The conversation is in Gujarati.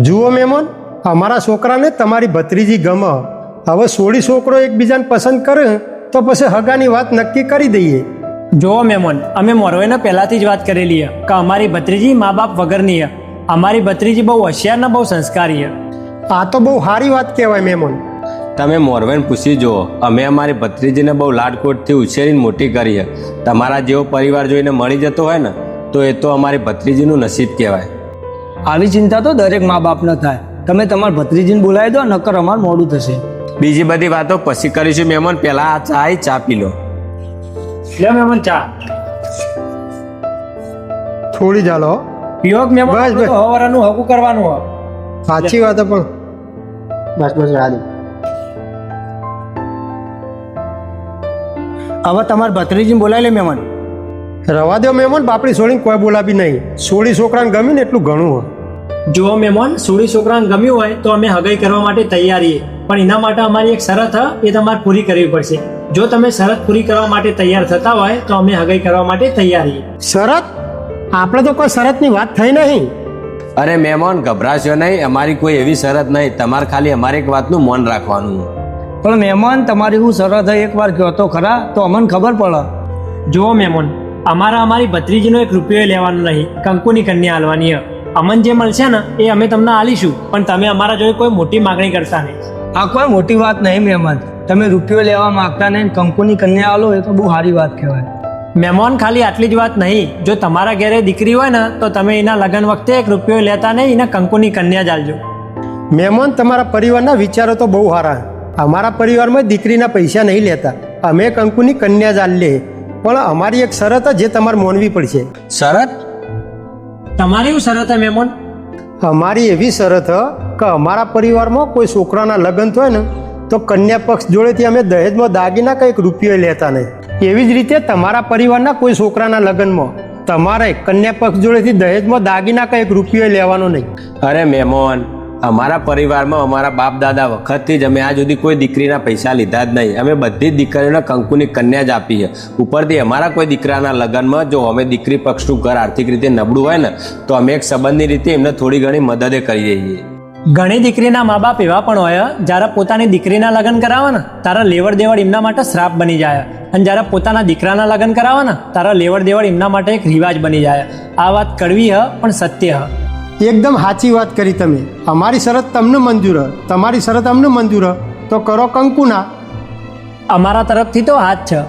જુઓ મહેમાન, અમારા છોકરાને તમારી ભત્રીજી ગમે. હવે સોળી છોકરો એકબીજાને પસંદ કરે તો પછી હગાની વાત નક્કી કરી દઈએ. જુઓ મહેમાન, અમે મોરવાઈને પહેલાંથી જ વાત કરેલી છે કે અમારી ભત્રીજી મા બાપ વગરની છે. અમારી ભત્રીજી બહુ હોશિયાર ને બહુ સંસ્કારી છે. આ તો બહુ સારી વાત કહેવાય મહેમાન. તમે મોરવાઈને પૂછી જુઓ, અમે અમારી ભત્રીજીને બહુ લાડકોટથી ઉછેરીને મોટી કરી છે. તમારા જેવો પરિવાર જોઈને મળી જતો હોય ને તો એ તો અમારી ભત્રીજીનું નસીબ કહેવાય. આવી ચિંતા તો દરેક મા બાપ ન થાય. તમે તમારા ભત્રીજીને બોલાવી દો, નકર અમાર મોડું થશે. બીજી બધી વાતો પછી કરીશું મહેમાન. પહેલા આ ચા પી લો. લે મહેમાન ચા થોડી ચાલો. પીવો કે મહેમાન? બસ, બસ. હવારનું હકું કરવાનું હોય. સાચી વાત છે પણ બસ રાડી. હવે તમારા ભત્રીજીને બોલાવી લે મહેમાન. રવા દો મહેમાન, બાપડી સોળીને કોઈ બોલાવી નહીં. સોળી છોકરાને ગમ્યું ને એટલું ઘણું હોય. જુઓ મહેમાન, સોળી છોકરાને ગમ્યું હોય તો અમે હગાઈ કરવા માટે તૈયાર છીએ, પણ એના માટે અમારી એક શરત છે, એ તમારે પૂરી કરવી પડશે. જો તમે શરત પૂરી કરવા માટે તૈયાર થતા હોય તો અમે હગાઈ કરવા માટે તૈયાર છીએ. શરત? આપણે તો કોઈ શરતની વાત થઈ નહીં. અરે મહેમાન, ગભરાશો નહીં. અમારી કોઈ એવી શરત નહીં. તમારે ખાલી અમારી એક વાતનું મન રાખવાનું. પણ મહેમાન, તમારી હું શરત હોય એકવાર કહો તો ખરા, તો અમને ખબર પડે. જુઓ મહેમાન, અમારી ભત્રીજીનો એક રૂપિયો લેવાનો નહીં, કંકુની કન્યા હાલવાની છે. અમને જે મળશે ને એ અમે તમને આલીશું, પણ તમે અમારા જોડે કોઈ મોટી માગણી કરતા નહીં. આ કોઈ મોટી વાત નહીં મહેમાન. તમે રૂપિયો લેવા માંગતા નહીં, કંકુની કન્યા આલો, એ તો બહુ સારી વાત કહેવાય. મહેમાન, ખાલી આટલી જ વાત નહીં. જો તમારા ઘરે દીકરી હોય ને તો તમે એના લગ્ન વખતે એક રૂપિયો લેતા નહીં, એને કંકુની કન્યા જ આલજો. મહેમાન, તમારા પરિવારના વિચારો તો બહુ સારા. અમારા પરિવારમાં દીકરીના પૈસા નહીં લેતા. અમે કંકુની કન્યા જ આલીએ. પણ અમારી એક શરત જે તમારે માનવી પડશે. શરત? તમારી શું શરત છે મહેમાન? અમારી એવી શરત છે કે અમારા પરિવારમાં કોઈ છોકરાના લગ્ન થાય ને તો કન્યા પક્ષ જોડેથી અમે દહેજમાં દાગીના કંઈક રૂપિયો લેતા નહીં. એવી જ રીતે તમારા પરિવારના કોઈ છોકરાના લગ્નમાં તમારે કન્યા પક્ષ જોડેથી દહેજમાં દાગીના કંઈક રૂપિયો લેવાનો નહીં. અરે મહેમાન, અમારા પરિવારમાં અમારા બાપ દાદા વખતથી જ અમે આ સુધી કોઈ દીકરીના પૈસા લીધા જ નહીં. અમે બધી જ દીકરીઓને કંકુની કન્યા જ આપી છે. ઉપરથી અમારા કોઈ દીકરાના લગ્નમાં જો અમે દીકરી પક્ષનું ઘર આર્થિક રીતે નબળું હોય ને તો અમે એક સંબંધની રીતે એમને થોડી ઘણી મદદે કરી દઈએ. ઘણી દીકરીના મા બાપ એવા પણ હોય જ્યારે પોતાની દીકરીના લગ્ન કરાવે ને તારા લેવડ દેવડ એમના માટે શ્રાપ બની જાય, અને જ્યારે પોતાના દીકરાના લગ્ન કરાવે ને તારા લેવડ દેવડ એમના માટે એક રિવાજ બની જાય. આ વાત કડવી હ પણ સત્ય હ. એકદમ સાચી વાત કરી તમે. અમારી શરત તમને મંજૂર હ, તમારી શરત અમને મંજૂર હ, તો કરો કંકુના. અમારા તરફથી તો હાથ છે.